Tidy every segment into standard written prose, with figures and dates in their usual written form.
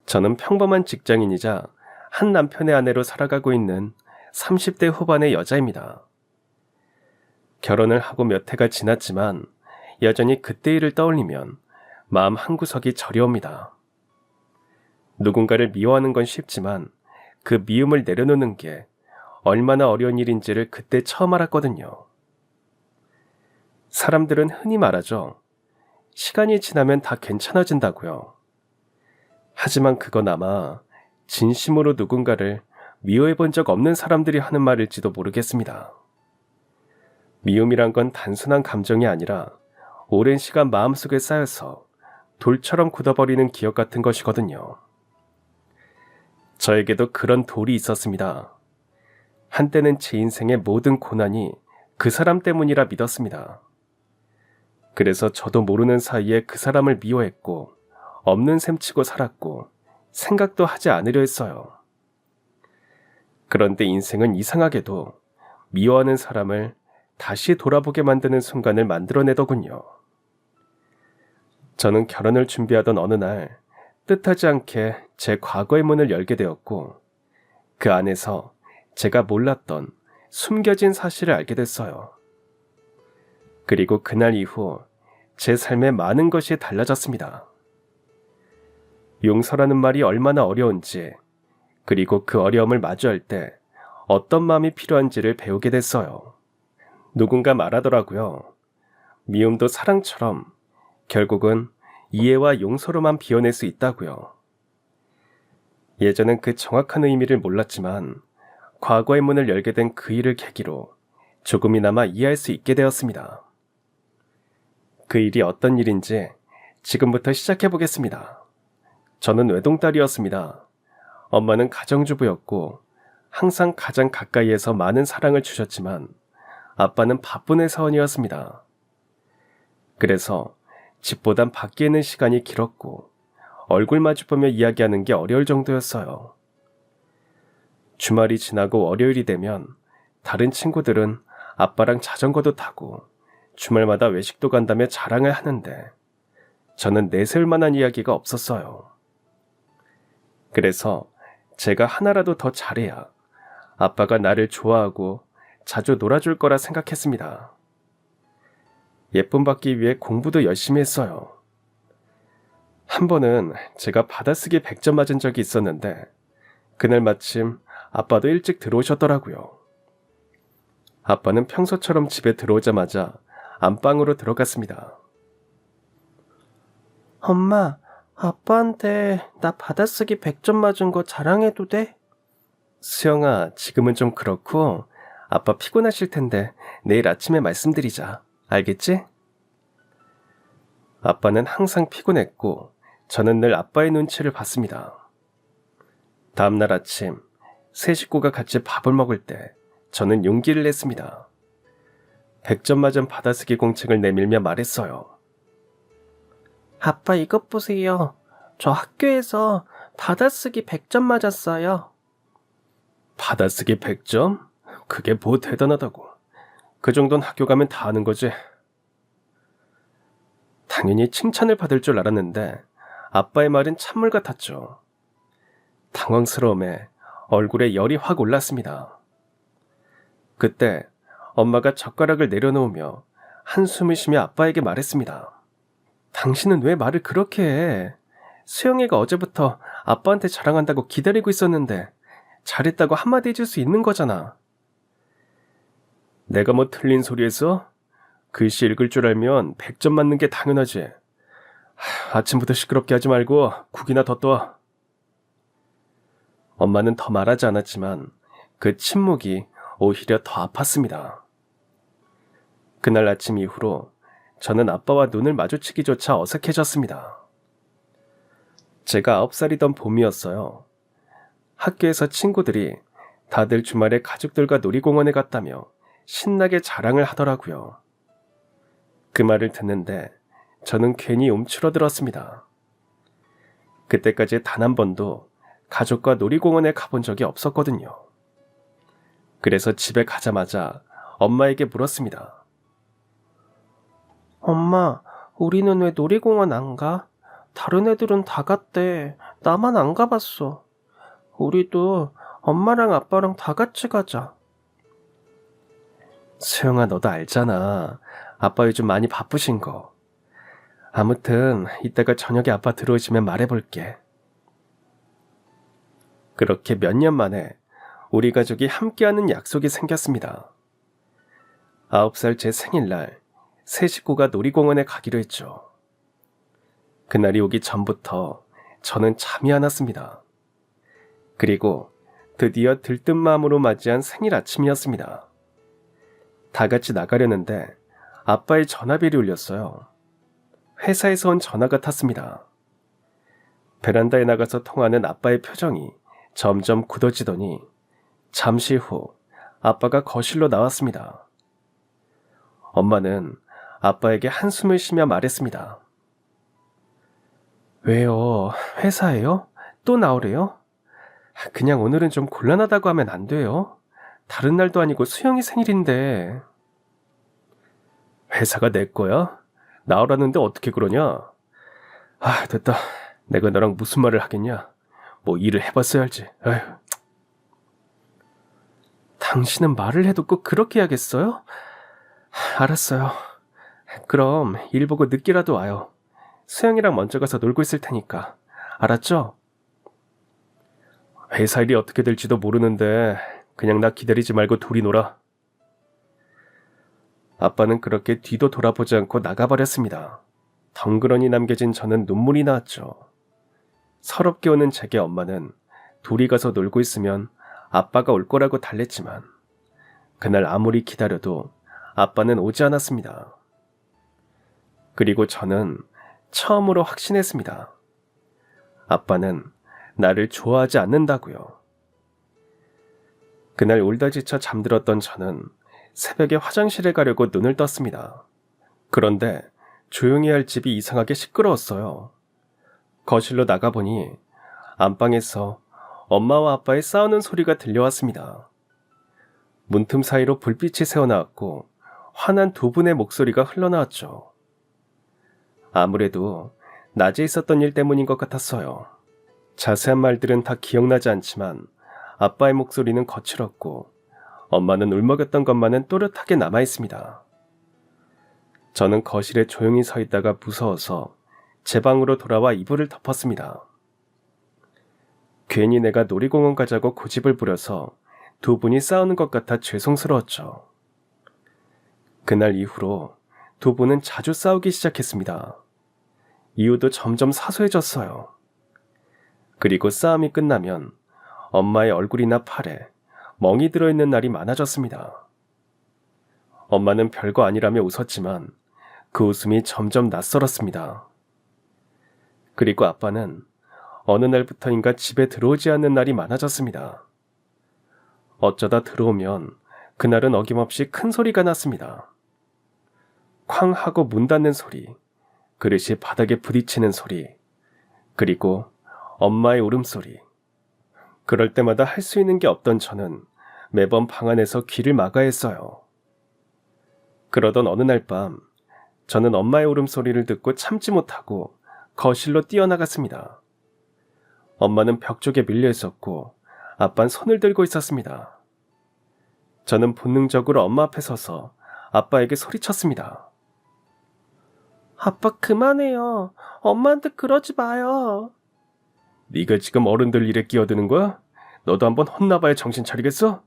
저는 평범한 직장인이자 한 남편의 아내로 살아가고 있는 30대 후반의 여자입니다. 결혼을 하고 몇 해가 지났지만 여전히 그때 일을 떠올리면 마음 한구석이 저려옵니다. 누군가를 미워하는 건 쉽지만 그 미움을 내려놓는 게 얼마나 어려운 일인지를 그때 처음 알았거든요. 사람들은 흔히 말하죠. 시간이 지나면 다 괜찮아진다고요. 하지만 그건 아마 진심으로 누군가를 미워해 본 적 없는 사람들이 하는 말일지도 모르겠습니다. 미움이란 건 단순한 감정이 아니라 오랜 시간 마음속에 쌓여서 돌처럼 굳어버리는 기억 같은 것이거든요. 저에게도 그런 돌이 있었습니다. 한때는 제 인생의 모든 고난이 그 사람 때문이라 믿었습니다. 그래서 저도 모르는 사이에 그 사람을 미워했고 없는 셈 치고 살았고 생각도 하지 않으려 했어요. 그런데 인생은 이상하게도 미워하는 사람을 다시 돌아보게 만드는 순간을 만들어내더군요. 저는 결혼을 준비하던 어느 날 뜻하지 않게 제 과거의 문을 열게 되었고 그 안에서 제가 몰랐던 숨겨진 사실을 알게 됐어요. 그리고 그날 이후 제 삶에 많은 것이 달라졌습니다. 용서라는 말이 얼마나 어려운지, 그리고 그 어려움을 마주할 때 어떤 마음이 필요한지를 배우게 됐어요. 누군가 말하더라고요. 미움도 사랑처럼 결국은 이해와 용서로만 비워낼 수 있다고요. 예전엔 그 정확한 의미를 몰랐지만 과거의 문을 열게 된 그 일을 계기로 조금이나마 이해할 수 있게 되었습니다. 그 일이 어떤 일인지 지금부터 시작해 보겠습니다. 저는 외동딸이었습니다. 엄마는 가정주부였고 항상 가장 가까이에서 많은 사랑을 주셨지만 아빠는 바쁜 회사원이었습니다. 그래서 집보단 밖에 있는 시간이 길었고 얼굴 마주보며 이야기하는 게 어려울 정도였어요. 주말이 지나고 월요일이 되면 다른 친구들은 아빠랑 자전거도 타고 주말마다 외식도 간다며 자랑을 하는데 저는 내세울 만한 이야기가 없었어요. 그래서 제가 하나라도 더 잘해야 아빠가 나를 좋아하고 자주 놀아줄 거라 생각했습니다. 예쁨 받기 위해 공부도 열심히 했어요. 한 번은 제가 받아쓰기 100점 맞은 적이 있었는데 그날 마침 아빠도 일찍 들어오셨더라고요. 아빠는 평소처럼 집에 들어오자마자 안방으로 들어갔습니다. 엄마, 아빠한테 나 받아쓰기 100점 맞은 거 자랑해도 돼? 수영아, 지금은 좀 그렇고 아빠 피곤하실 텐데 내일 아침에 말씀드리자. 알겠지? 아빠는 항상 피곤했고 저는 늘 아빠의 눈치를 봤습니다. 다음날 아침 세 식구가 같이 밥을 먹을 때 저는 용기를 냈습니다. 100점 맞은 받아쓰기 공책을 내밀며 말했어요. 아빠 이것 보세요. 저 학교에서 받아쓰기 100점 맞았어요. 받아쓰기 100점? 그게 뭐 대단하다고. 그 정도는 학교 가면 다 아는 거지. 당연히 칭찬을 받을 줄 알았는데 아빠의 말은 찬물 같았죠. 당황스러움에 얼굴에 열이 확 올랐습니다. 그때 엄마가 젓가락을 내려놓으며 한숨을 쉬며 아빠에게 말했습니다. 당신은 왜 말을 그렇게 해? 수영이가 어제부터 아빠한테 자랑한다고 기다리고 있었는데 잘했다고 한마디 해줄 수 있는 거잖아. 내가 뭐 틀린 소리 했어? 글씨 읽을 줄 알면 100점 맞는 게 당연하지. 아침부터 시끄럽게 하지 말고 국이나 더 떠. 엄마는 더 말하지 않았지만 그 침묵이 오히려 더 아팠습니다. 그날 아침 이후로 저는 아빠와 눈을 마주치기조차 어색해졌습니다. 제가 9살이던 봄이었어요. 학교에서 친구들이 다들 주말에 가족들과 놀이공원에 갔다며 신나게 자랑을 하더라고요. 그 말을 듣는데 저는 괜히 움츠러들었습니다. 그때까지 단 한 번도 가족과 놀이공원에 가본 적이 없었거든요. 그래서 집에 가자마자 엄마에게 물었습니다. 엄마, 우리는 왜 놀이공원 안 가? 다른 애들은 다 갔대. 나만 안 가봤어. 우리도 엄마랑 아빠랑 다 같이 가자. 수영아, 너도 알잖아. 아빠 요즘 많이 바쁘신 거. 아무튼 이따가 저녁에 아빠 들어오시면 말해볼게. 그렇게 몇 년 만에 우리 가족이 함께하는 약속이 생겼습니다. 9살 제 생일날 세 식구가 놀이공원에 가기로 했죠. 그날이 오기 전부터 저는 잠이 안 왔습니다. 그리고 드디어 들뜬 마음으로 맞이한 생일 아침이었습니다. 다 같이 나가려는데 아빠의 전화벨이 울렸어요. 회사에서 온 전화가 탔습니다. 베란다에 나가서 통하는 아빠의 표정이 점점 굳어지더니 잠시 후 아빠가 거실로 나왔습니다. 엄마는 아빠에게 한숨을 쉬며 말했습니다. 왜요? 회사예요? 또 나오래요? 그냥 오늘은 좀 곤란하다고 하면 안 돼요? 다른 날도 아니고 수영이 생일인데. 회사가 내 거야? 나오라는데 어떻게 그러냐? 아, 됐다. 내가 너랑 무슨 말을 하겠냐? 뭐 일을 해봤어야지. 아휴. 당신은 말을 해도 꼭 그렇게 해야겠어요? 알았어요. 그럼 일 보고 늦게라도 와요. 수영이랑 먼저 가서 놀고 있을 테니까. 알았죠? 회사 일이 어떻게 될지도 모르는데 그냥 나 기다리지 말고 둘이 놀아. 아빠는 그렇게 뒤도 돌아보지 않고 나가버렸습니다. 덩그러니 남겨진 저는 눈물이 나왔죠. 서럽게 오는 제게 엄마는 둘이 가서 놀고 있으면 아빠가 올 거라고 달랬지만 그날 아무리 기다려도 아빠는 오지 않았습니다. 그리고 저는 처음으로 확신했습니다. 아빠는 나를 좋아하지 않는다고요. 그날 울다 지쳐 잠들었던 저는 새벽에 화장실에 가려고 눈을 떴습니다. 그런데 조용히 할 집이 이상하게 시끄러웠어요. 거실로 나가보니 안방에서 엄마와 아빠의 싸우는 소리가 들려왔습니다. 문틈 사이로 불빛이 새어나왔고 화난 두 분의 목소리가 흘러나왔죠. 아무래도 낮에 있었던 일 때문인 것 같았어요. 자세한 말들은 다 기억나지 않지만 아빠의 목소리는 거칠었고 엄마는 울먹였던 것만은 또렷하게 남아있습니다. 저는 거실에 조용히 서 있다가 무서워서 제 방으로 돌아와 이불을 덮었습니다. 괜히 내가 놀이공원 가자고 고집을 부려서 두 분이 싸우는 것 같아 죄송스러웠죠. 그날 이후로 두 분은 자주 싸우기 시작했습니다. 이유도 점점 사소해졌어요. 그리고 싸움이 끝나면 엄마의 얼굴이나 팔에 멍이 들어있는 날이 많아졌습니다. 엄마는 별거 아니라며 웃었지만 그 웃음이 점점 낯설었습니다. 그리고 아빠는 어느 날부터인가 집에 들어오지 않는 날이 많아졌습니다. 어쩌다 들어오면 그날은 어김없이 큰 소리가 났습니다. 쾅 하고 문 닫는 소리, 그릇이 바닥에 부딪히는 소리, 그리고 엄마의 울음소리. 그럴 때마다 할 수 있는 게 없던 저는 매번 방 안에서 귀를 막아야 했어요. 그러던 어느 날 밤, 저는 엄마의 울음소리를 듣고 참지 못하고 거실로 뛰어나갔습니다. 엄마는 벽 쪽에 밀려 있었고 아빠는 손을 들고 있었습니다. 저는 본능적으로 엄마 앞에 서서 아빠에게 소리쳤습니다. 아빠 그만해요. 엄마한테 그러지 마요. 네가 지금 어른들 일에 끼어드는 거야? 너도 한번 혼나봐야 정신 차리겠어?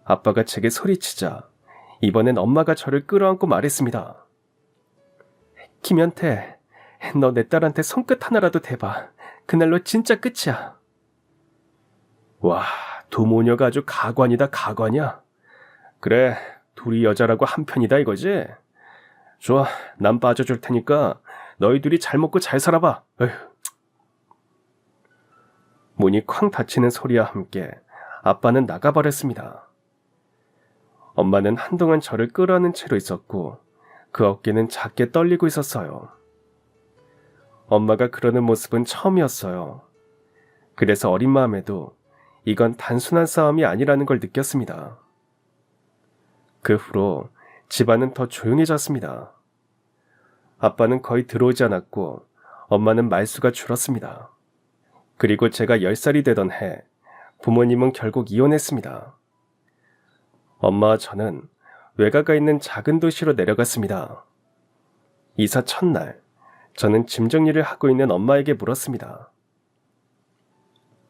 아빠가 제게 소리치자 이번엔 엄마가 저를 끌어안고 말했습니다. 김현태, 너 내 딸한테 손끝 하나라도 대봐. 그날로 진짜 끝이야. 와, 두 모녀가 아주 가관이다, 가관이야. 그래, 둘이 여자라고 한편이다 이거지? 좋아, 난 빠져줄 테니까 너희 둘이 잘 먹고 잘 살아봐. 어휴. 문이 쾅 닫히는 소리와 함께 아빠는 나가버렸습니다. 엄마는 한동안 저를 끌어안은 채로 있었고 그 어깨는 작게 떨리고 있었어요. 엄마가 그러는 모습은 처음이었어요. 그래서 어린 마음에도 이건 단순한 싸움이 아니라는 걸 느꼈습니다. 그 후로 집안은 더 조용해졌습니다. 아빠는 거의 들어오지 않았고 엄마는 말수가 줄었습니다. 그리고 제가 10살이 되던 해 부모님은 결국 이혼했습니다. 엄마와 저는 외가가 있는 작은 도시로 내려갔습니다. 이사 첫날, 저는 짐 정리를 하고 있는 엄마에게 물었습니다.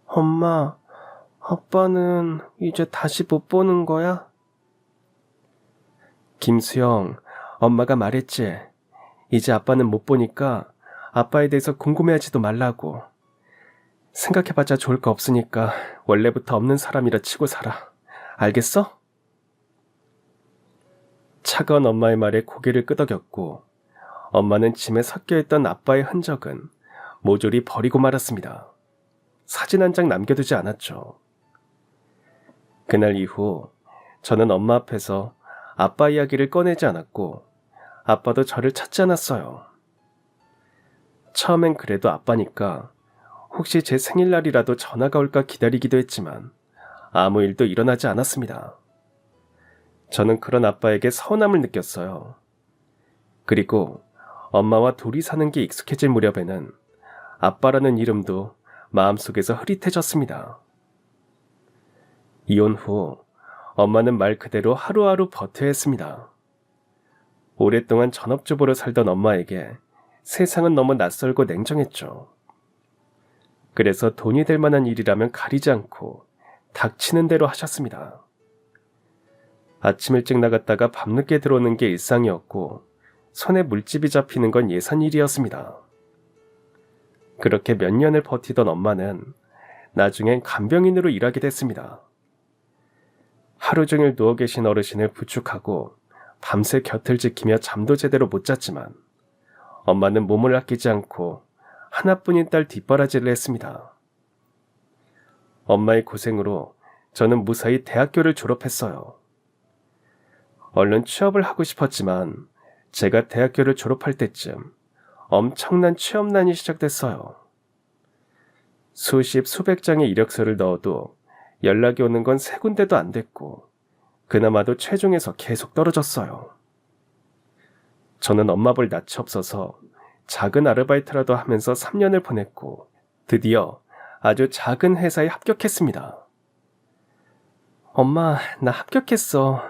엄마, 아빠는 이제 다시 못 보는 거야? 김수영, 엄마가 말했지. 이제 아빠는 못 보니까 아빠에 대해서 궁금해하지도 말라고. 생각해봤자 좋을 거 없으니까 원래부터 없는 사람이라 치고 살아. 알겠어? 차가운 엄마의 말에 고개를 끄덕였고 엄마는 짐에 섞여있던 아빠의 흔적은 모조리 버리고 말았습니다. 사진 한 장 남겨두지 않았죠. 그날 이후 저는 엄마 앞에서 아빠 이야기를 꺼내지 않았고 아빠도 저를 찾지 않았어요. 처음엔 그래도 아빠니까 혹시 제 생일날이라도 전화가 올까 기다리기도 했지만 아무 일도 일어나지 않았습니다. 저는 그런 아빠에게 서운함을 느꼈어요. 그리고 엄마와 둘이 사는 게 익숙해질 무렵에는 아빠라는 이름도 마음속에서 흐릿해졌습니다. 이혼 후 엄마는 말 그대로 하루하루 버텨야 했습니다. 오랫동안 전업주부로 살던 엄마에게 세상은 너무 낯설고 냉정했죠. 그래서 돈이 될 만한 일이라면 가리지 않고 닥치는 대로 하셨습니다. 아침 일찍 나갔다가 밤늦게 들어오는 게 일상이었고 손에 물집이 잡히는 건 예산일이었습니다. 그렇게 몇 년을 버티던 엄마는 나중엔 간병인으로 일하게 됐습니다. 하루 종일 누워 계신 어르신을 부축하고 밤새 곁을 지키며 잠도 제대로 못 잤지만 엄마는 몸을 아끼지 않고 하나뿐인 딸 뒷바라지를 했습니다. 엄마의 고생으로 저는 무사히 대학교를 졸업했어요. 얼른 취업을 하고 싶었지만 제가 대학교를 졸업할 때쯤 엄청난 취업난이 시작됐어요. 수십 수백 장의 이력서를 넣어도 연락이 오는 건 3군데도 안 됐고 그나마도 최종에서 계속 떨어졌어요. 저는 엄마 볼 낯이 없어서 작은 아르바이트라도 하면서 3년을 보냈고 드디어 아주 작은 회사에 합격했습니다. 엄마, 나 합격했어.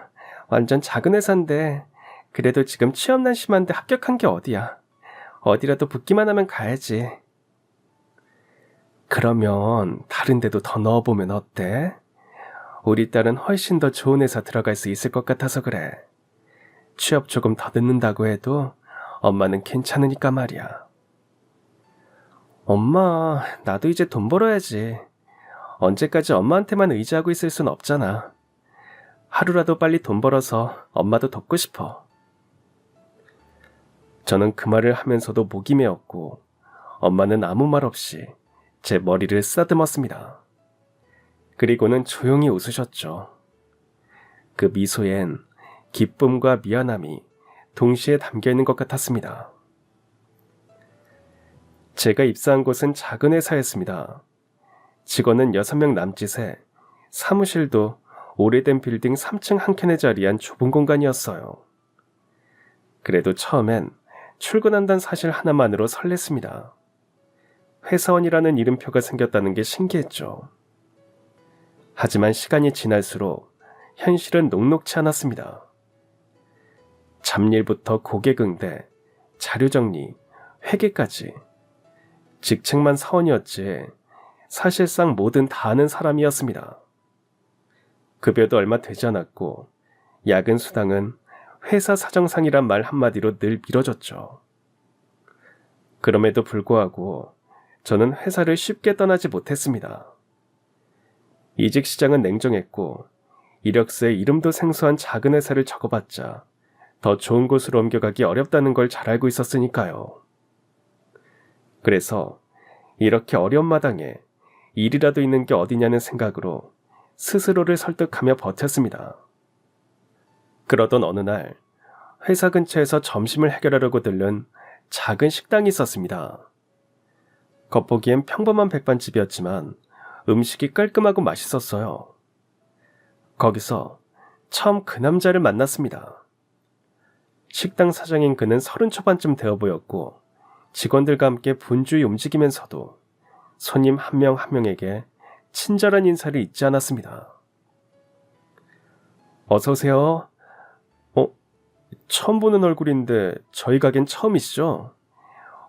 완전 작은 회사인데 그래도 지금 취업난 심한데 합격한 게 어디야. 어디라도 붙기만 하면 가야지. 그러면 다른 데도 더 넣어보면 어때? 우리 딸은 훨씬 더 좋은 회사 들어갈 수 있을 것 같아서 그래. 취업 조금 더 늦는다고 해도 엄마는 괜찮으니까 말이야. 엄마, 나도 이제 돈 벌어야지. 언제까지 엄마한테만 의지하고 있을 순 없잖아. 하루라도 빨리 돈 벌어서 엄마도 돕고 싶어. 저는 그 말을 하면서도 목이 메었고 엄마는 아무 말 없이 제 머리를 쓰다듬었습니다. 그리고는 조용히 웃으셨죠. 그 미소엔 기쁨과 미안함이 동시에 담겨있는 것 같았습니다. 제가 입사한 곳은 작은 회사였습니다. 직원은 6명 남짓에 사무실도 오래된 빌딩 3층 한 켠에 자리한 좁은 공간이었어요. 그래도 처음엔 출근한다는 사실 하나만으로 설렜습니다. 회사원이라는 이름표가 생겼다는 게 신기했죠. 하지만 시간이 지날수록 현실은 녹록치 않았습니다. 잡일부터 고객응대, 자료정리, 회계까지 직책만 사원이었지 사실상 뭐든 다 아는 사람이었습니다. 급여도 얼마 되지 않았고 야근 수당은 회사 사정상이란 말 한마디로 늘 미뤄졌죠. 그럼에도 불구하고 저는 회사를 쉽게 떠나지 못했습니다. 이직 시장은 냉정했고 이력서에 이름도 생소한 작은 회사를 적어봤자 더 좋은 곳으로 옮겨가기 어렵다는 걸 잘 알고 있었으니까요. 그래서 이렇게 어려운 마당에 일이라도 있는 게 어디냐는 생각으로 스스로를 설득하며 버텼습니다. 그러던 어느 날 회사 근처에서 점심을 해결하려고 들른 작은 식당이 있었습니다. 겉보기엔 평범한 백반집이었지만 음식이 깔끔하고 맛있었어요. 거기서 처음 그 남자를 만났습니다. 식당 사장인 그는 30 초반쯤 되어 보였고 직원들과 함께 분주히 움직이면서도 손님 한 명 한 명에게 친절한 인사를 잊지 않았습니다. 어서 오세요. 처음 보는 얼굴인데 저희 가게는 처음이시죠?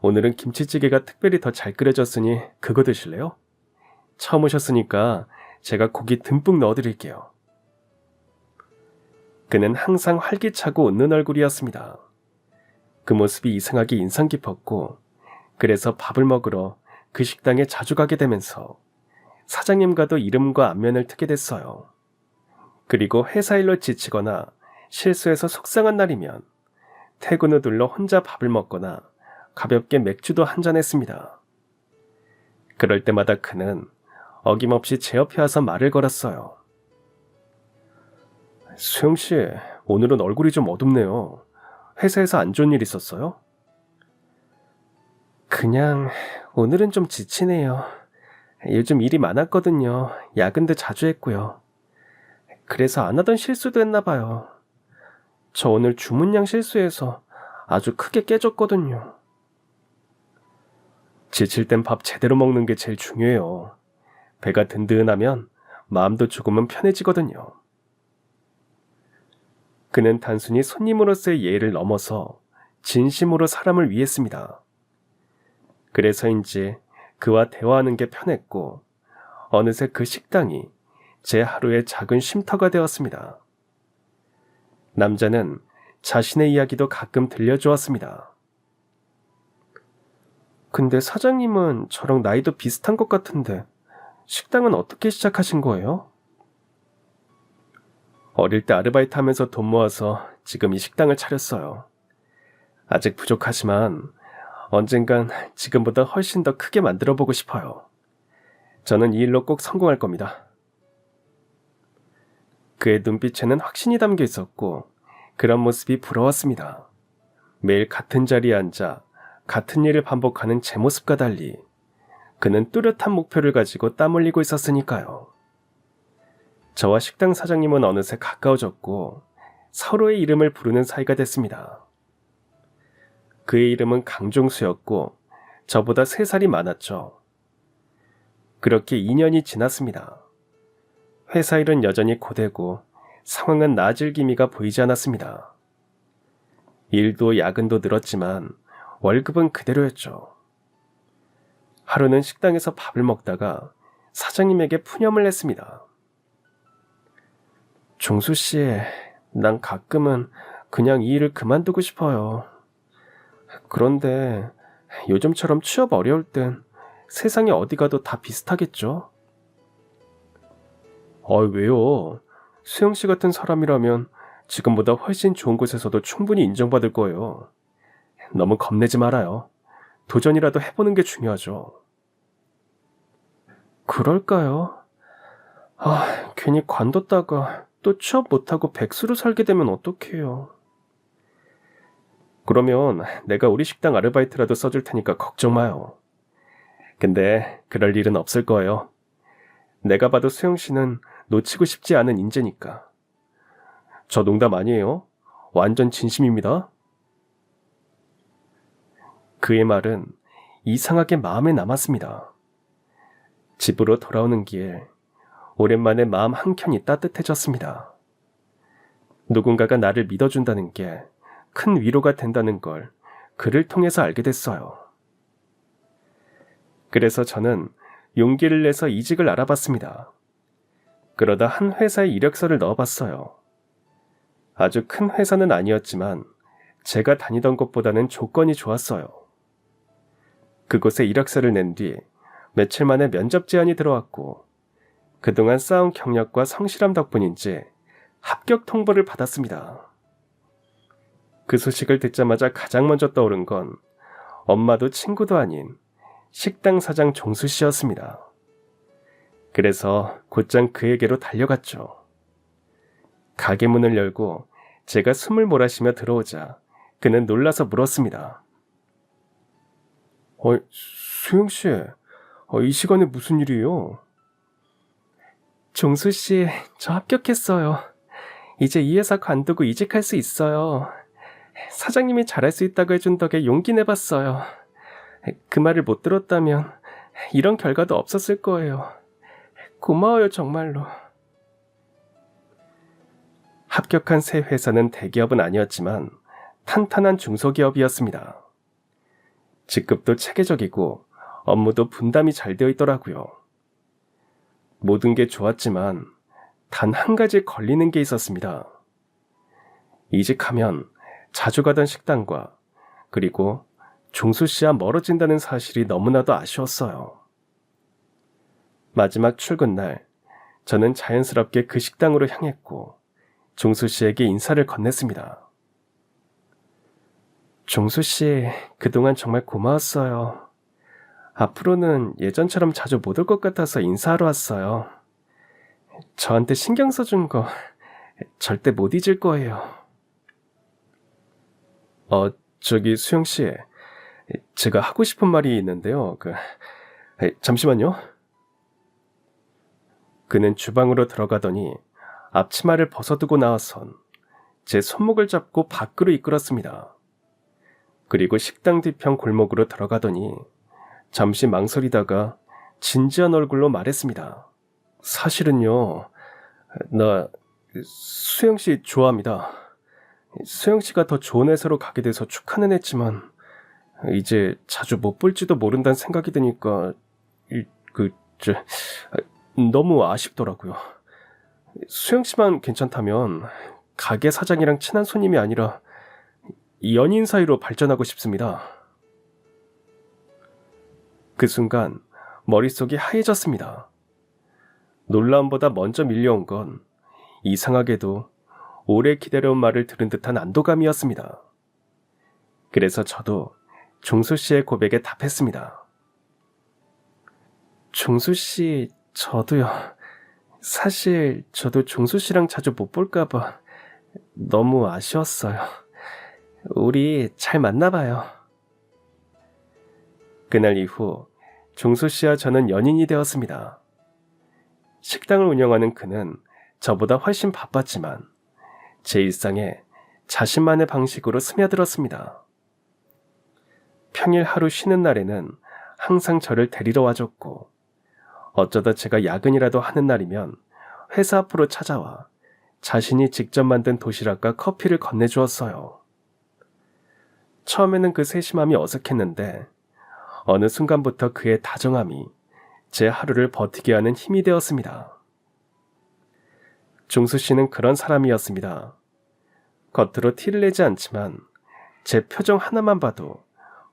오늘은 김치찌개가 특별히 더 잘 끓여졌으니 그거 드실래요? 처음 오셨으니까 제가 고기 듬뿍 넣어드릴게요. 그는 항상 활기차고 웃는 얼굴이었습니다. 그 모습이 이상하게 인상 깊었고, 그래서 밥을 먹으러 그 식당에 자주 가게 되면서 사장님과도 이름과 안면을 트게 됐어요. 그리고 회사 일로 지치거나 실수해서 속상한 날이면 퇴근 후 눌러 혼자 밥을 먹거나 가볍게 맥주도 한잔 했습니다. 그럴 때마다 그는 어김없이 제 옆에 와서 말을 걸었어요. 수영씨, 오늘은 얼굴이 좀 어둡네요. 회사에서 안 좋은 일 있었어요? 그냥 오늘은 좀 지치네요. 요즘 일이 많았거든요. 야근도 자주 했고요. 그래서 안 하던 실수도 했나 봐요. 저 오늘 주문량 실수해서 아주 크게 깨졌거든요. 지칠 땐 밥 제대로 먹는 게 제일 중요해요. 배가 든든하면 마음도 조금은 편해지거든요. 그는 단순히 손님으로서의 예의를 넘어서 진심으로 사람을 위했습니다. 그래서인지 그와 대화하는 게 편했고, 어느새 그 식당이 제 하루의 작은 쉼터가 되었습니다. 남자는 자신의 이야기도 가끔 들려주었습니다. 근데 사장님은 저랑 나이도 비슷한 것 같은데 식당은 어떻게 시작하신 거예요? 어릴 때 아르바이트 하면서 돈 모아서 지금 이 식당을 차렸어요. 아직 부족하지만 언젠간 지금보다 훨씬 더 크게 만들어보고 싶어요. 저는 이 일로 꼭 성공할 겁니다. 그의 눈빛에는 확신이 담겨 있었고 그런 모습이 부러웠습니다. 매일 같은 자리에 앉아 같은 일을 반복하는 제 모습과 달리 그는 뚜렷한 목표를 가지고 땀 흘리고 있었으니까요. 저와 식당 사장님은 어느새 가까워졌고 서로의 이름을 부르는 사이가 됐습니다. 그의 이름은 강종수였고 저보다 3살이 많았죠. 그렇게 2년이 지났습니다. 회사 일은 여전히 고되고 상황은 나아질 기미가 보이지 않았습니다. 일도 야근도 늘었지만 월급은 그대로였죠. 하루는 식당에서 밥을 먹다가 사장님에게 푸념을 했습니다. 종수씨, 난 가끔은 그냥 이 일을 그만두고 싶어요. 그런데 요즘처럼 취업 어려울 땐 세상에 어디 가도 다 비슷하겠죠? 왜요? 수영씨 같은 사람이라면 지금보다 훨씬 좋은 곳에서도 충분히 인정받을 거예요. 너무 겁내지 말아요. 도전이라도 해보는 게 중요하죠. 그럴까요? 괜히 관뒀다가 또 취업 못하고 백수로 살게 되면 어떡해요. 그러면 내가 우리 식당 아르바이트라도 써줄 테니까 걱정 마요. 근데 그럴 일은 없을 거예요. 내가 봐도 수영 씨는 놓치고 싶지 않은 인재니까. 저 농담 아니에요. 완전 진심입니다. 그의 말은 이상하게 마음에 남았습니다. 집으로 돌아오는 길, 오랜만에 마음 한켠이 따뜻해졌습니다. 누군가가 나를 믿어준다는 게 큰 위로가 된다는 걸 그를 통해서 알게 됐어요. 그래서 저는 용기를 내서 이직을 알아봤습니다. 그러다 한 회사에 이력서를 넣어봤어요. 아주 큰 회사는 아니었지만 제가 다니던 곳보다는 조건이 좋았어요. 그곳에 이력서를 낸 뒤 며칠 만에 면접 제안이 들어왔고 그동안 쌓은 경력과 성실함 덕분인지 합격 통보를 받았습니다. 그 소식을 듣자마자 가장 먼저 떠오른 건 엄마도 친구도 아닌 식당 사장 종수 씨였습니다. 그래서 곧장 그에게로 달려갔죠. 가게 문을 열고 제가 숨을 몰아쉬며 들어오자 그는 놀라서 물었습니다. 수영씨, 이 시간에 무슨 일이에요? 종수씨, 저 합격했어요. 이제 이 회사 관두고 이직할 수 있어요. 사장님이 잘할 수 있다고 해준 덕에 용기 내봤어요. 그 말을 못 들었다면 이런 결과도 없었을 거예요. 고마워요, 정말로. 합격한 새 회사는 대기업은 아니었지만 탄탄한 중소기업이었습니다. 직급도 체계적이고 업무도 분담이 잘 되어 있더라고요. 모든 게 좋았지만 단 한 가지 걸리는 게 있었습니다. 이직하면 자주 가던 식당과 그리고 종수 씨와 멀어진다는 사실이 너무나도 아쉬웠어요. 마지막 출근 날 저는 자연스럽게 그 식당으로 향했고 종수 씨에게 인사를 건넸습니다. 종수 씨, 그동안 정말 고마웠어요. 앞으로는 예전처럼 자주 못 올 것 같아서 인사하러 왔어요. 저한테 신경 써준 거 절대 못 잊을 거예요. 저기 수영 씨, 제가 하고 싶은 말이 있는데요. 잠시만요. 그는 주방으로 들어가더니 앞치마를 벗어두고 나와선 제 손목을 잡고 밖으로 이끌었습니다. 그리고 식당 뒤편 골목으로 들어가더니 잠시 망설이다가 진지한 얼굴로 말했습니다. 사실은요, 나 수영 씨 좋아합니다. 수영 씨가 더 좋은 회사로 가게 돼서 축하는 했지만 이제 자주 못 볼지도 모른다는 생각이 드니까 너무 아쉽더라고요. 수영 씨만 괜찮다면 가게 사장이랑 친한 손님이 아니라 연인 사이로 발전하고 싶습니다. 그 순간 머릿속이 하얘졌습니다. 놀라움보다 먼저 밀려온 건 이상하게도 오래 기다려온 말을 들은 듯한 안도감이었습니다. 그래서 저도 종수 씨의 고백에 답했습니다. 종수 씨, 저도요. 사실 저도 종수 씨랑 자주 못 볼까봐 너무 아쉬웠어요. 우리 잘 만나봐요. 그날 이후 종수 씨와 저는 연인이 되었습니다. 식당을 운영하는 그는 저보다 훨씬 바빴지만 제 일상에 자신만의 방식으로 스며들었습니다. 평일 하루 쉬는 날에는 항상 저를 데리러 와줬고 어쩌다 제가 야근이라도 하는 날이면 회사 앞으로 찾아와 자신이 직접 만든 도시락과 커피를 건네주었어요. 처음에는 그 세심함이 어색했는데 어느 순간부터 그의 다정함이 제 하루를 버티게 하는 힘이 되었습니다. 종수 씨는 그런 사람이었습니다. 겉으로 티를 내지 않지만 제 표정 하나만 봐도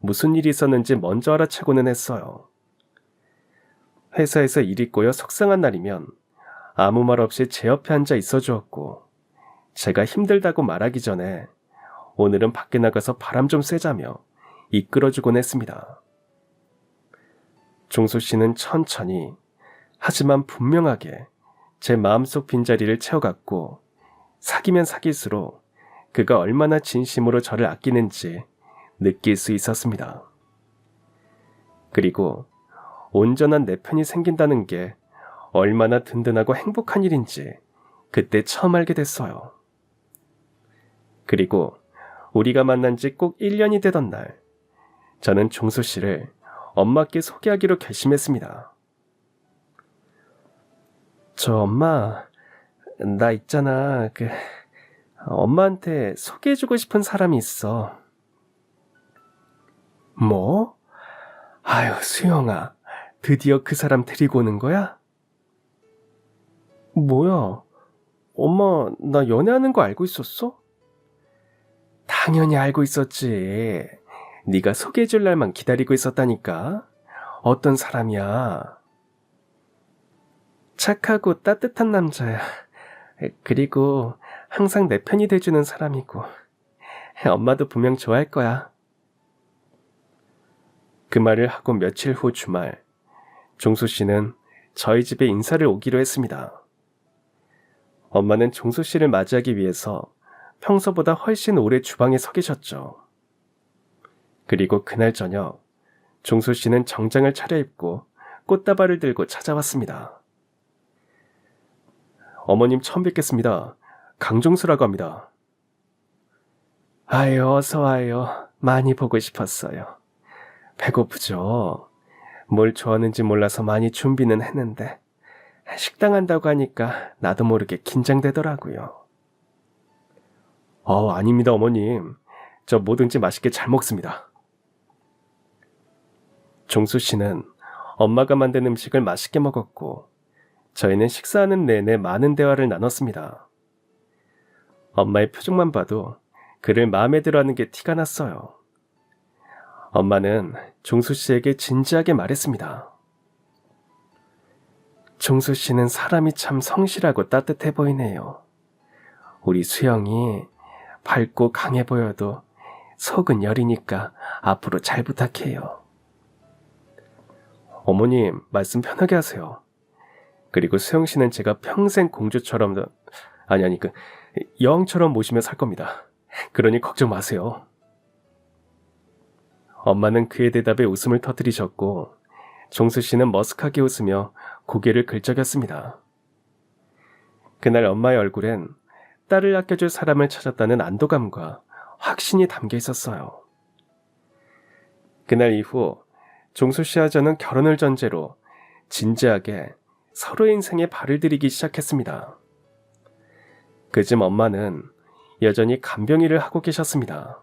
무슨 일이 있었는지 먼저 알아채고는 했어요. 회사에서 일이 꼬여 속상한 날이면 아무 말 없이 제 옆에 앉아 있어 주었고 제가 힘들다고 말하기 전에 오늘은 밖에 나가서 바람 좀 쐬자며 이끌어주곤 했습니다. 종수 씨는 천천히 하지만 분명하게 제 마음속 빈자리를 채워갔고 사귀면 사귈수록 그가 얼마나 진심으로 저를 아끼는지 느낄 수 있었습니다. 그리고 온전한 내 편이 생긴다는 게 얼마나 든든하고 행복한 일인지 그때 처음 알게 됐어요. 그리고 우리가 만난 지 꼭 1년이 되던 날, 저는 종수 씨를 엄마께 소개하기로 결심했습니다. 저 엄마, 나 있잖아. 엄마한테 소개해주고 싶은 사람이 있어. 뭐? 아유, 수영아. 드디어 그 사람 데리고 오는 거야? 뭐야? 엄마, 나 연애하는 거 알고 있었어? 당연히 알고 있었지. 네가 소개해줄 날만 기다리고 있었다니까. 어떤 사람이야? 착하고 따뜻한 남자야. 그리고 항상 내 편이 돼주는 사람이고. 엄마도 분명 좋아할 거야. 그 말을 하고 며칠 후 주말, 종수 씨는 저희 집에 인사를 오기로 했습니다. 엄마는 종수 씨를 맞이하기 위해서 평소보다 훨씬 오래 주방에 서 계셨죠. 그리고 그날 저녁, 종수 씨는 정장을 차려입고 꽃다발을 들고 찾아왔습니다. 어머님 처음 뵙겠습니다. 강종수라고 합니다. 아유, 어서 와요. 많이 보고 싶었어요. 배고프죠? 뭘 좋아하는지 몰라서 많이 준비는 했는데 식당 한다고 하니까 나도 모르게 긴장되더라고요. 아닙니다, 어머님. 저 뭐든지 맛있게 잘 먹습니다. 종수 씨는 엄마가 만든 음식을 맛있게 먹었고 저희는 식사하는 내내 많은 대화를 나눴습니다. 엄마의 표정만 봐도 그를 마음에 들어하는 게 티가 났어요. 엄마는 종수 씨에게 진지하게 말했습니다. 종수 씨는 사람이 참 성실하고 따뜻해 보이네요. 우리 수영이 밝고 강해 보여도 속은 여리니까 앞으로 잘 부탁해요. 어머님, 말씀 편하게 하세요. 그리고 수영 씨는 제가 평생 공주처럼, 여왕처럼 모시며 살 겁니다. 그러니 걱정 마세요. 엄마는 그의 대답에 웃음을 터뜨리셨고 종수 씨는 머쓱하게 웃으며 고개를 긁적였습니다. 그날 엄마의 얼굴엔 딸을 아껴줄 사람을 찾았다는 안도감과 확신이 담겨 있었어요. 그날 이후 종수 씨와 저는 결혼을 전제로 진지하게 서로의 인생에 발을 들이기 시작했습니다. 그쯤 엄마는 여전히 간병일을 하고 계셨습니다.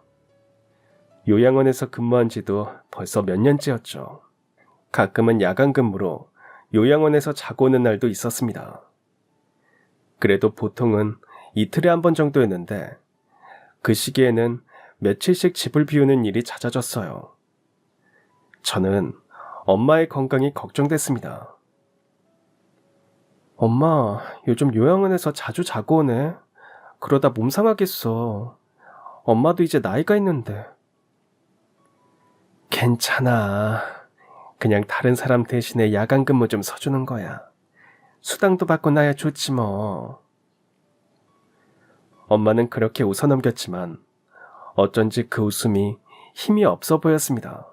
요양원에서 근무한 지도 벌써 몇 년째였죠. 가끔은 야간 근무로 요양원에서 자고 오는 날도 있었습니다. 그래도 보통은 이틀에 한 번 정도였는데 그 시기에는 며칠씩 집을 비우는 일이 잦아졌어요. 저는 엄마의 건강이 걱정됐습니다. 엄마, 요즘 요양원에서 자주 자고 오네. 그러다 몸 상하겠어. 엄마도 이제 나이가 있는데. 괜찮아. 그냥 다른 사람 대신에 야간 근무 좀 서주는 거야. 수당도 받고 나야 좋지 뭐. 엄마는 그렇게 웃어넘겼지만 어쩐지 그 웃음이 힘이 없어 보였습니다.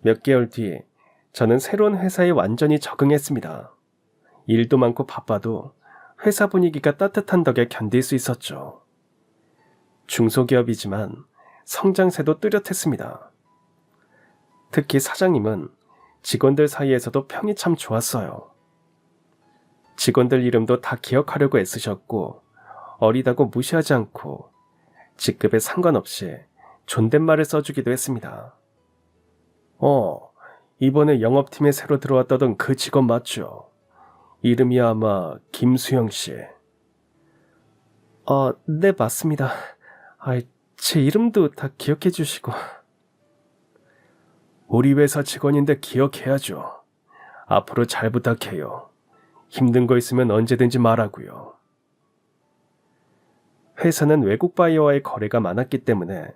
몇 개월 뒤 저는 새로운 회사에 완전히 적응했습니다. 일도 많고 바빠도 회사 분위기가 따뜻한 덕에 견딜 수 있었죠. 중소기업이지만 성장세도 뚜렷했습니다. 특히 사장님은 직원들 사이에서도 평이 참 좋았어요. 직원들 이름도 다 기억하려고 애쓰셨고 어리다고 무시하지 않고 직급에 상관없이 존댓말을 써주기도 했습니다. 이번에 영업팀에 새로 들어왔다던 그 직원 맞죠? 이름이 아마 김수영 씨. 네, 맞습니다. 제 이름도 다 기억해 주시고. 우리 회사 직원인데 기억해야죠. 앞으로 잘 부탁해요. 힘든 거 있으면 언제든지 말하고요. 회사는 외국 바이어와의 거래가 많았기 때문에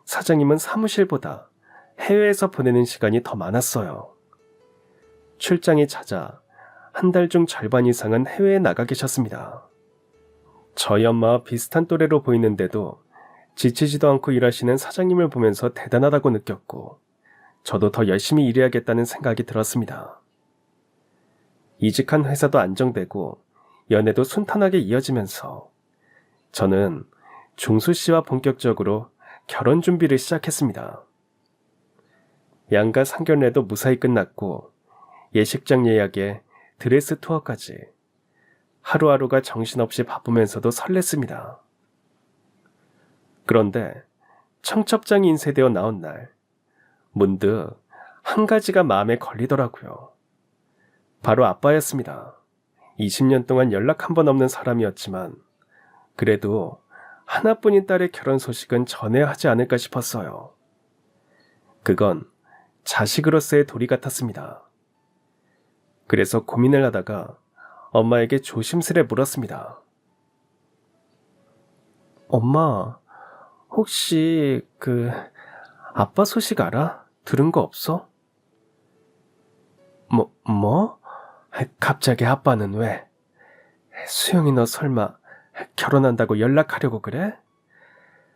사장님은 사무실보다 해외에서 보내는 시간이 더 많았어요. 출장이 잦아 한 달 중 절반 이상은 해외에 나가 계셨습니다. 저희 엄마와 비슷한 또래로 보이는데도 지치지도 않고 일하시는 사장님을 보면서 대단하다고 느꼈고 저도 더 열심히 일해야겠다는 생각이 들었습니다. 이직한 회사도 안정되고 연애도 순탄하게 이어지면서 저는 종수 씨와 본격적으로 결혼 준비를 시작했습니다. 양가 상견례도 무사히 끝났고 예식장 예약에 드레스 투어까지 하루하루가 정신없이 바쁘면서도 설렜습니다. 그런데 청첩장이 인쇄되어 나온 날 문득 한 가지가 마음에 걸리더라고요. 바로 아빠였습니다. 20년 동안 연락 한 번 없는 사람이었지만 그래도 하나뿐인 딸의 결혼 소식은 전해야 하지 않을까 싶었어요. 그건 자식으로서의 도리 같았습니다. 그래서 고민을 하다가 엄마에게 조심스레 물었습니다. 엄마, 혹시 아빠 소식 알아? 들은 거 없어? 뭐? 갑자기 아빠는 왜? 수영이 너 설마 결혼한다고 연락하려고 그래?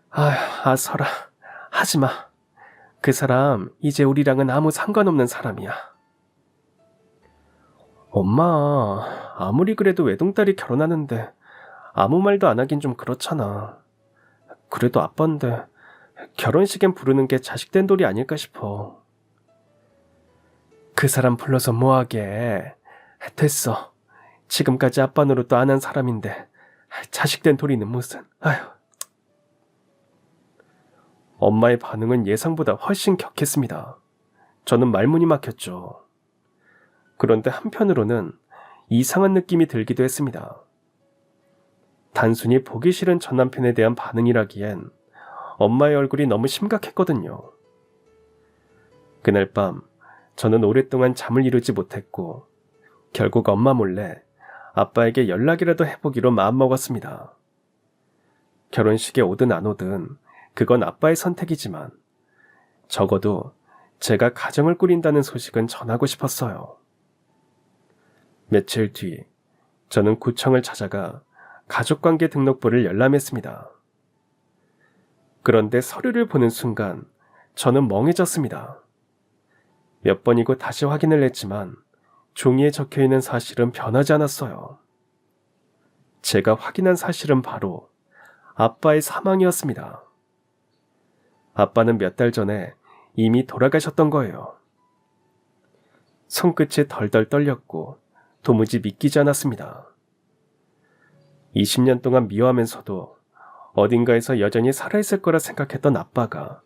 아서라, 하지마. 그 사람 이제 우리랑은 아무 상관없는 사람이야. 엄마, 아무리 그래도 외동딸이 결혼하는데 아무 말도 안 하긴 좀 그렇잖아. 그래도 아빠인데 결혼식엔 부르는 게 자식된 돌이 아닐까 싶어. 그 사람 불러서 뭐하게. 됐어. 지금까지 아빠 노릇도 안 한 사람인데 자식된 돌이는 무슨. 아휴. 엄마의 반응은 예상보다 훨씬 격했습니다. 저는 말문이 막혔죠. 그런데 한편으로는 이상한 느낌이 들기도 했습니다. 단순히 보기 싫은 전 남편에 대한 반응이라기엔 엄마의 얼굴이 너무 심각했거든요. 그날 밤 저는 오랫동안 잠을 이루지 못했고 결국 엄마 몰래 아빠에게 연락이라도 해보기로 마음먹었습니다. 결혼식에 오든 안 오든 그건 아빠의 선택이지만 적어도 제가 가정을 꾸린다는 소식은 전하고 싶었어요. 며칠 뒤 저는 구청을 찾아가 가족관계 등록부를 열람했습니다. 그런데 서류를 보는 순간 저는 멍해졌습니다. 몇 번이고 다시 확인을 했지만 종이에 적혀있는 사실은 변하지 않았어요. 제가 확인한 사실은 바로 아빠의 사망이었습니다. 아빠는 몇 달 전에 이미 돌아가셨던 거예요. 손끝이 덜덜 떨렸고 도무지 믿기지 않았습니다. 20년 동안 미워하면서도 어딘가에서 여전히 살아있을 거라 생각했던 아빠가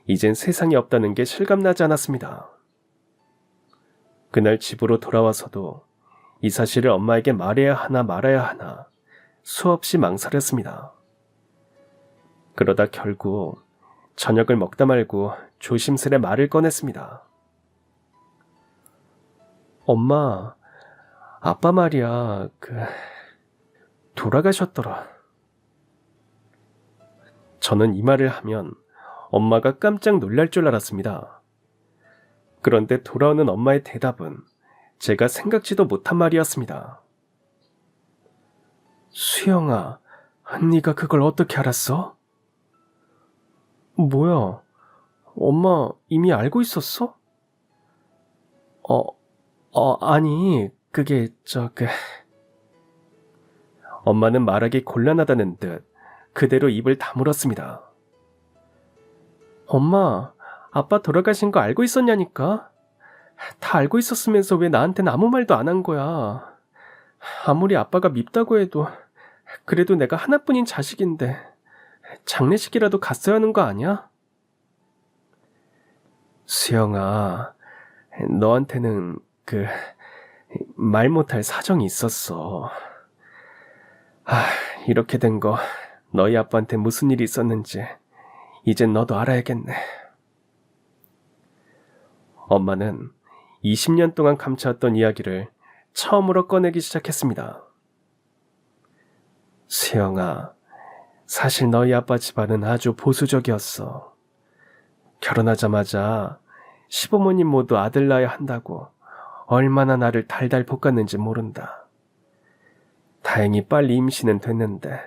이젠 세상에 없다는 게 실감나지 않았습니다. 그날 집으로 돌아와서도 이 사실을 엄마에게 말해야 하나 말아야 하나 수없이 망설였습니다. 그러다 결국 저녁을 먹다 말고 조심스레 말을 꺼냈습니다. 엄마, 아빠 말이야, 돌아가셨더라. 저는 이 말을 하면 엄마가 깜짝 놀랄 줄 알았습니다. 그런데 돌아오는 엄마의 대답은 제가 생각지도 못한 말이었습니다. 수영아, 네가 그걸 어떻게 알았어? 뭐야, 엄마 이미 알고 있었어? 아니, 엄마는 말하기 곤란하다는 듯 그대로 입을 다물었습니다. 엄마, 아빠 돌아가신 거 알고 있었냐니까? 다 알고 있었으면서 왜 나한테는 아무 말도 안 한 거야? 아무리 아빠가 밉다고 해도 그래도 내가 하나뿐인 자식인데 장례식이라도 갔어야 하는 거 아니야? 수영아, 너한테는 말 못할 사정이 있었어. 이렇게 된 거 너희 아빠한테 무슨 일이 있었는지 이젠 너도 알아야겠네. 엄마는 20년 동안 감춰왔던 이야기를 처음으로 꺼내기 시작했습니다. 수영아, 사실 너희 아빠 집안은 아주 보수적이었어. 결혼하자마자 시부모님 모두 아들 낳아야 한다고 얼마나 나를 달달 볶았는지 모른다. 다행히 빨리 임신은 됐는데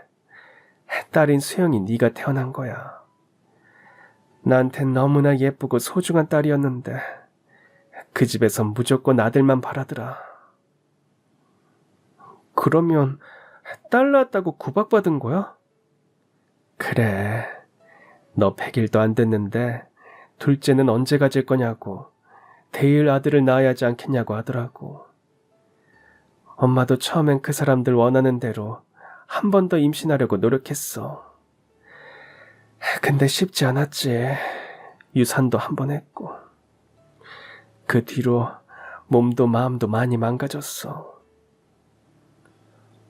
딸인 수영이 네가 태어난 거야. 나한텐 너무나 예쁘고 소중한 딸이었는데 그 집에선 무조건 아들만 바라더라. 그러면 딸 낳았다고 구박받은 거야? 그래. 너 100일도 안 됐는데 둘째는 언제 가질 거냐고 대일 아들을 낳아야 하지 않겠냐고 하더라고. 엄마도 처음엔 그 사람들 원하는 대로 한 번 더 임신하려고 노력했어. 근데 쉽지 않았지. 유산도 한 번 했고. 그 뒤로 몸도 마음도 많이 망가졌어.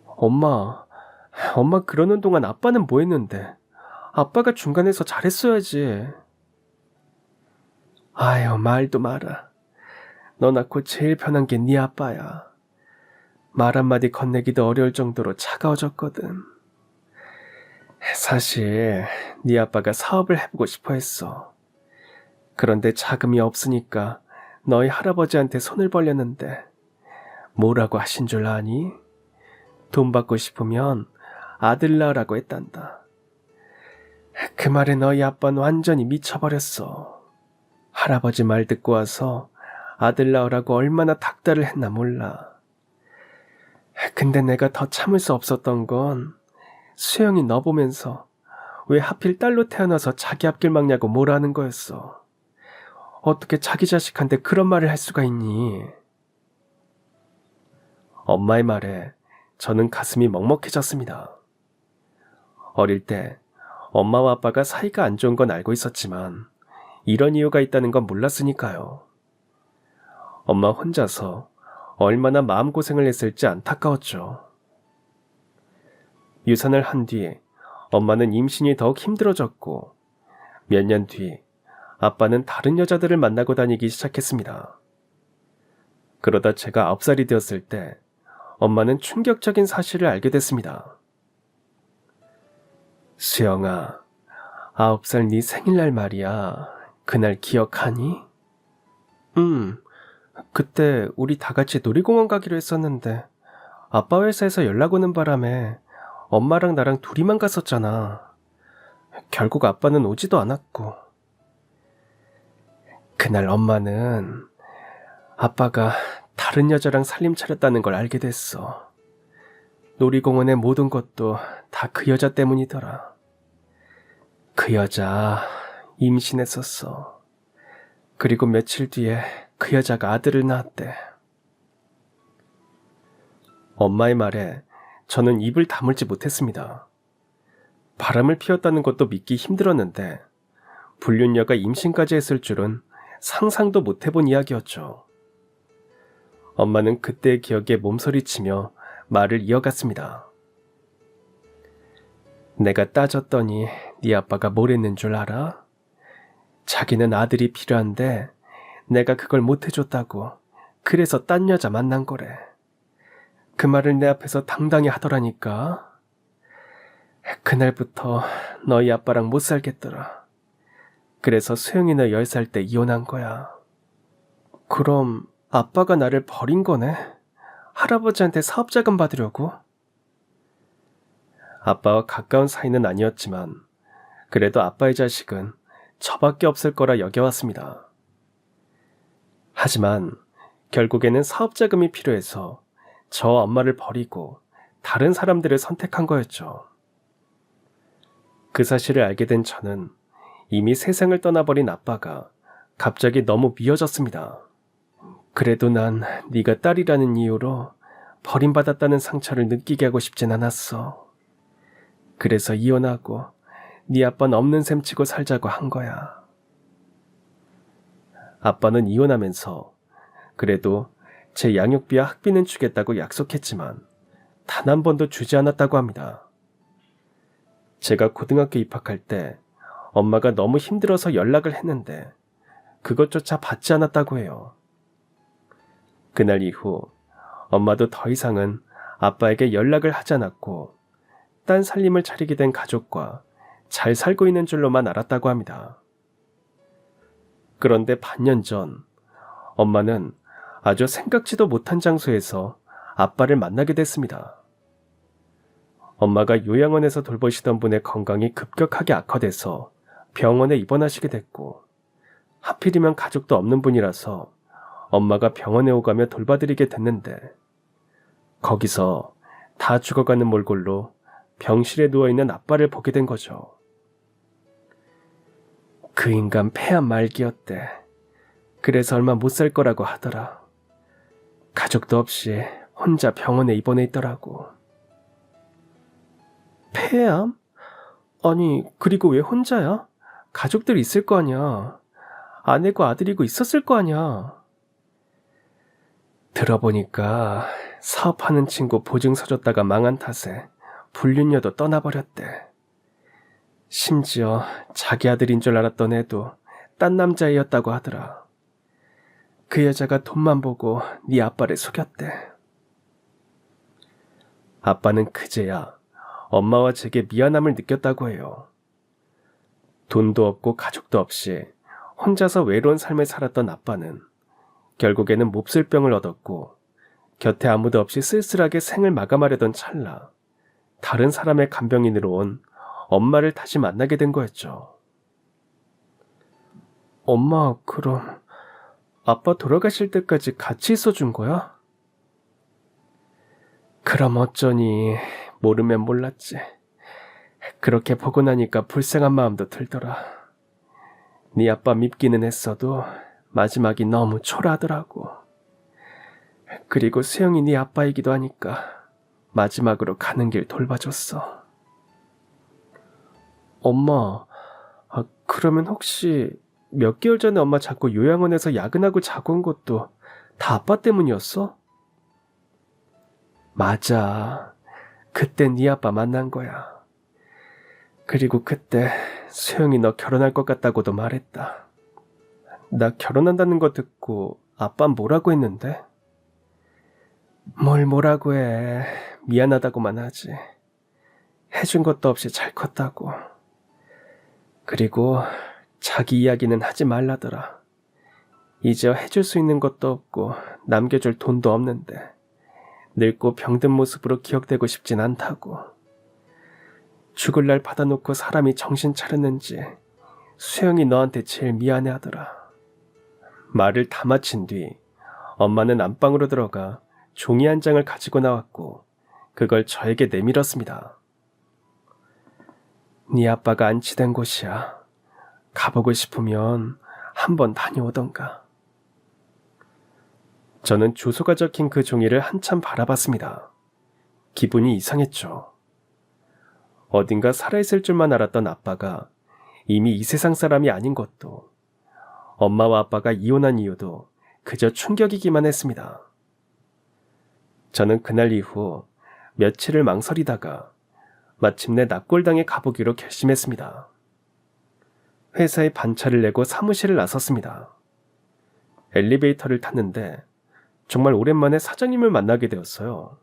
엄마 그러는 동안 아빠는 뭐 했는데? 아빠가 중간에서 잘했어야지. 아유, 말도 마라. 너 낳고 제일 편한 게 네 아빠야. 말 한마디 건네기도 어려울 정도로 차가워졌거든. 사실 네 아빠가 사업을 해보고 싶어 했어. 그런데 자금이 없으니까 너희 할아버지한테 손을 벌렸는데 뭐라고 하신 줄 아니? 돈 받고 싶으면 아들 낳으라고 했단다. 그 말에 너희 아빠는 완전히 미쳐버렸어. 할아버지 말 듣고 와서 아들 낳으라고 얼마나 닥달을 했나 몰라. 근데 내가 더 참을 수 없었던 건 수영이 너 보면서 왜 하필 딸로 태어나서 자기 앞길 막냐고 뭐라는 거였어. 어떻게 자기 자식한테 그런 말을 할 수가 있니? 엄마의 말에 저는 가슴이 먹먹해졌습니다. 어릴 때 엄마와 아빠가 사이가 안 좋은 건 알고 있었지만 이런 이유가 있다는 건 몰랐으니까요. 엄마 혼자서 얼마나 마음고생을 했을지 안타까웠죠. 유산을 한 뒤 엄마는 임신이 더욱 힘들어졌고 몇 년 뒤 아빠는 다른 여자들을 만나고 다니기 시작했습니다. 그러다 제가 9살이 되었을 때 엄마는 충격적인 사실을 알게 됐습니다. 수영아, 9살 네 생일날 말이야. 그날 기억하니? 그때 우리 다 같이 놀이공원 가기로 했었는데 아빠 회사에서 연락 오는 바람에 엄마랑 나랑 둘이만 갔었잖아. 결국 아빠는 오지도 않았고. 그날 엄마는 아빠가 다른 여자랑 살림 차렸다는 걸 알게 됐어. 놀이공원의 모든 것도 다 그 여자 때문이더라. 그 여자 임신했었어. 그리고 며칠 뒤에 그 여자가 아들을 낳았대. 엄마의 말에 저는 입을 다물지 못했습니다. 바람을 피웠다는 것도 믿기 힘들었는데 불륜녀가 임신까지 했을 줄은 상상도 못해본 이야기였죠. 엄마는 그때의 기억에 몸서리치며 말을 이어갔습니다. 내가 따졌더니 네 아빠가 뭘 했는 줄 알아? 자기는 아들이 필요한데 내가 그걸 못해줬다고 그래서 딴 여자 만난 거래. 그 말을 내 앞에서 당당히 하더라니까. 그날부터 너희 아빠랑 못 살겠더라. 그래서 수영이는 10살 때 이혼한 거야. 그럼 아빠가 나를 버린 거네? 할아버지한테 사업자금 받으려고? 아빠와 가까운 사이는 아니었지만 그래도 아빠의 자식은 저밖에 없을 거라 여겨왔습니다. 하지만 결국에는 사업자금이 필요해서 저 엄마를 버리고 다른 사람들을 선택한 거였죠. 그 사실을 알게 된 저는 이미 세상을 떠나버린 아빠가 갑자기 너무 미워졌습니다. 그래도 난 네가 딸이라는 이유로 버림받았다는 상처를 느끼게 하고 싶진 않았어. 그래서 이혼하고 네 아빠는 없는 셈 치고 살자고 한 거야. 아빠는 이혼하면서 그래도 제 양육비와 학비는 주겠다고 약속했지만 단 한 번도 주지 않았다고 합니다. 제가 고등학교 입학할 때 엄마가 너무 힘들어서 연락을 했는데 그것조차 받지 않았다고 해요. 그날 이후 엄마도 더 이상은 아빠에게 연락을 하지 않았고 딴 살림을 차리게 된 가족과 잘 살고 있는 줄로만 알았다고 합니다. 그런데 반년 전 엄마는 아주 생각지도 못한 장소에서 아빠를 만나게 됐습니다. 엄마가 요양원에서 돌보시던 분의 건강이 급격하게 악화돼서 병원에 입원하시게 됐고 하필이면 가족도 없는 분이라서 엄마가 병원에 오가며 돌봐드리게 됐는데 거기서 다 죽어가는 몰골로 병실에 누워있는 아빠를 보게 된 거죠. 그 인간 폐암 말기였대. 그래서 얼마 못 살 거라고 하더라. 가족도 없이 혼자 병원에 입원해 있더라고. 폐암? 아니, 그리고 왜 혼자야? 가족들 있을 거 아니야. 아내고 아들이고 있었을 거 아니야. 들어보니까 사업하는 친구 보증서 줬다가 망한 탓에 불륜녀도 떠나버렸대. 심지어 자기 아들인 줄 알았던 애도 딴 남자애였다고 하더라. 그 여자가 돈만 보고 네 아빠를 속였대. 아빠는 그제야 엄마와 제게 미안함을 느꼈다고 해요. 돈도 없고 가족도 없이 혼자서 외로운 삶을 살았던 아빠는 결국에는 몹쓸병을 얻었고 곁에 아무도 없이 쓸쓸하게 생을 마감하려던 찰나 다른 사람의 간병인으로 온 엄마를 다시 만나게 된 거였죠. 엄마, 그럼 아빠 돌아가실 때까지 같이 있어준 거야? 그럼 어쩌니 모르면 몰랐지. 그렇게 보고 나니까 불쌍한 마음도 들더라. 네 아빠 밉기는 했어도 마지막이 너무 초라하더라고. 그리고 수영이 네 아빠이기도 하니까 마지막으로 가는 길 돌봐줬어. 엄마, 그러면 혹시 몇 개월 전에 엄마 자꾸 요양원에서 야근하고 자고 온 것도 다 아빠 때문이었어? 맞아. 그때 네 아빠 만난 거야. 그리고 그때 수영이 너 결혼할 것 같다고도 말했다. 나 결혼한다는 거 듣고 아빠는 뭐라고 했는데? 뭘 뭐라고 해. 미안하다고만 하지. 해준 것도 없이 잘 컸다고. 그리고 자기 이야기는 하지 말라더라. 이제 해줄 수 있는 것도 없고 남겨줄 돈도 없는데 늙고 병든 모습으로 기억되고 싶진 않다고. 죽을 날 받아놓고 사람이 정신 차렸는지 수영이 너한테 제일 미안해하더라. 말을 다 마친 뒤 엄마는 안방으로 들어가 종이 한 장을 가지고 나왔고 그걸 저에게 내밀었습니다. 네 아빠가 안치된 곳이야. 가보고 싶으면 한번 다녀오던가. 저는 주소가 적힌 그 종이를 한참 바라봤습니다. 기분이 이상했죠. 어딘가 살아있을 줄만 알았던 아빠가 이미 이 세상 사람이 아닌 것도, 엄마와 아빠가 이혼한 이유도 그저 충격이기만 했습니다. 저는 그날 이후 며칠을 망설이다가 마침내 납골당에 가보기로 결심했습니다. 회사에 반차를 내고 사무실을 나섰습니다. 엘리베이터를 탔는데 정말 오랜만에 사장님을 만나게 되었어요.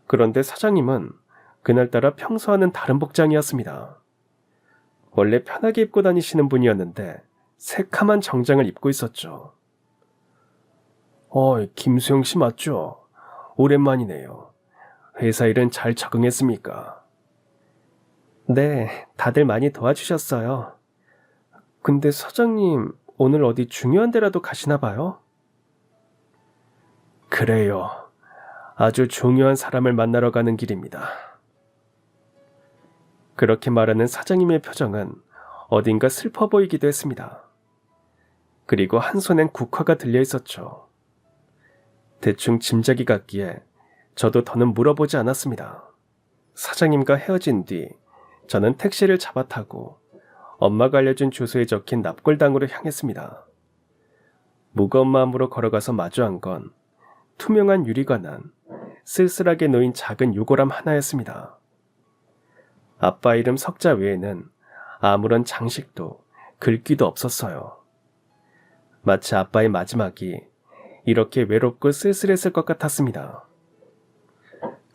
그런데 사장님은 그날따라 평소와는 다른 복장이었습니다. 원래 편하게 입고 다니시는 분이었는데 새카만 정장을 입고 있었죠. 김수영 씨 맞죠? 오랜만이네요. 회사 일은 잘 적응했습니까? 네, 다들 많이 도와주셨어요. 근데 사장님, 오늘 어디 중요한 데라도 가시나 봐요? 그래요. 아주 중요한 사람을 만나러 가는 길입니다. 그렇게 말하는 사장님의 표정은 어딘가 슬퍼 보이기도 했습니다. 그리고 한 손엔 국화가 들려 있었죠. 대충 짐작이 갔기에 저도 더는 물어보지 않았습니다. 사장님과 헤어진 뒤 저는 택시를 잡아 타고 엄마가 알려준 주소에 적힌 납골당으로 향했습니다. 무거운 마음으로 걸어가서 마주한 건 투명한 유리관안, 쓸쓸하게 놓인 작은 유골함 하나였습니다. 아빠 이름 석자 외에는 아무런 장식도 글귀도 없었어요. 마치 아빠의 마지막이 이렇게 외롭고 쓸쓸했을 것 같았습니다.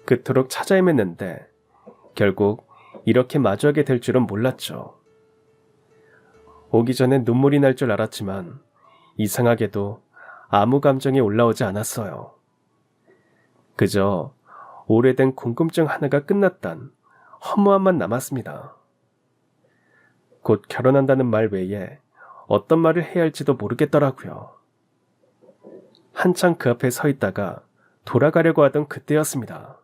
그토록 찾아 헤맸는데 결국 이렇게 마주하게 될 줄은 몰랐죠. 오기 전에 눈물이 날 줄 알았지만 이상하게도 아무 감정이 올라오지 않았어요. 그저 오래된 궁금증 하나가 끝났단 허무함만 남았습니다. 곧 결혼한다는 말 외에 어떤 말을 해야 할지도 모르겠더라고요. 한창 그 앞에 서 있다가 돌아가려고 하던 그때였습니다.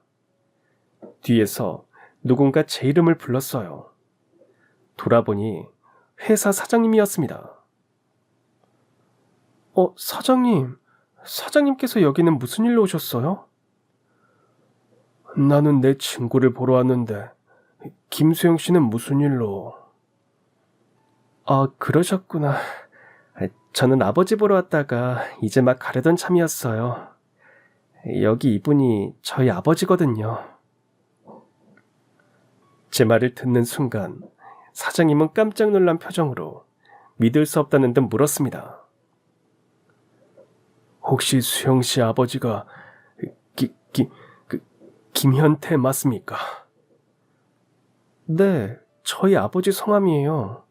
뒤에서 누군가 제 이름을 불렀어요. 돌아보니 회사 사장님이었습니다. 사장님. 사장님께서 여기는 무슨 일로 오셨어요? 나는 내 친구를 보러 왔는데 김수영 씨는 무슨 일로? 그러셨구나. 저는 아버지 보러 왔다가 이제 막 가려던 참이었어요. 여기 이분이 저희 아버지거든요. 제 말을 듣는 순간 사장님은 깜짝 놀란 표정으로 믿을 수 없다는 듯 물었습니다. 혹시 수영 씨 아버지가 김현태 맞습니까? 네, 저희 아버지 성함이에요.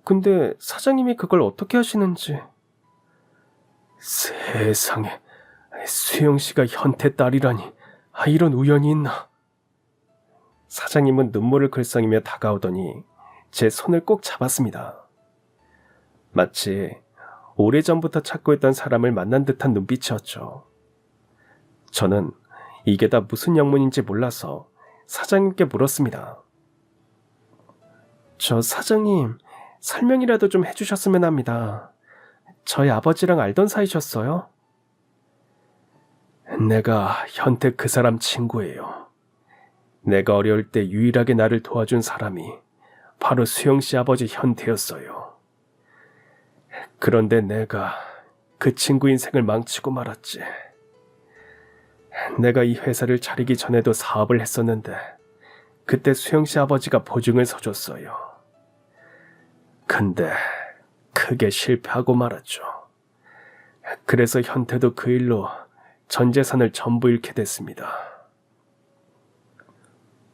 근데 사장님이 그걸 어떻게 하시는지. 세상에, 수영 씨가 현태 딸이라니, 이런 우연이 있나? 사장님은 눈물을 글썽이며 다가오더니 제 손을 꼭 잡았습니다. 마치 오래전부터 찾고 있던 사람을 만난 듯한 눈빛이었죠. 저는 이게 다 무슨 영문인지 몰라서 사장님께 물었습니다. 저 사장님, 설명이라도 좀 해주셨으면 합니다. 저희 아버지랑 알던 사이셨어요? 내가 현태 그 사람 친구예요. 내가 어려울 때 유일하게 나를 도와준 사람이 바로 수영 씨 아버지 현태였어요. 그런데 내가 그 친구 인생을 망치고 말았지. 내가 이 회사를 차리기 전에도 사업을 했었는데 그때 수영 씨 아버지가 보증을 서줬어요. 근데 크게 실패하고 말았죠. 그래서 현태도 그 일로 전 재산을 전부 잃게 됐습니다.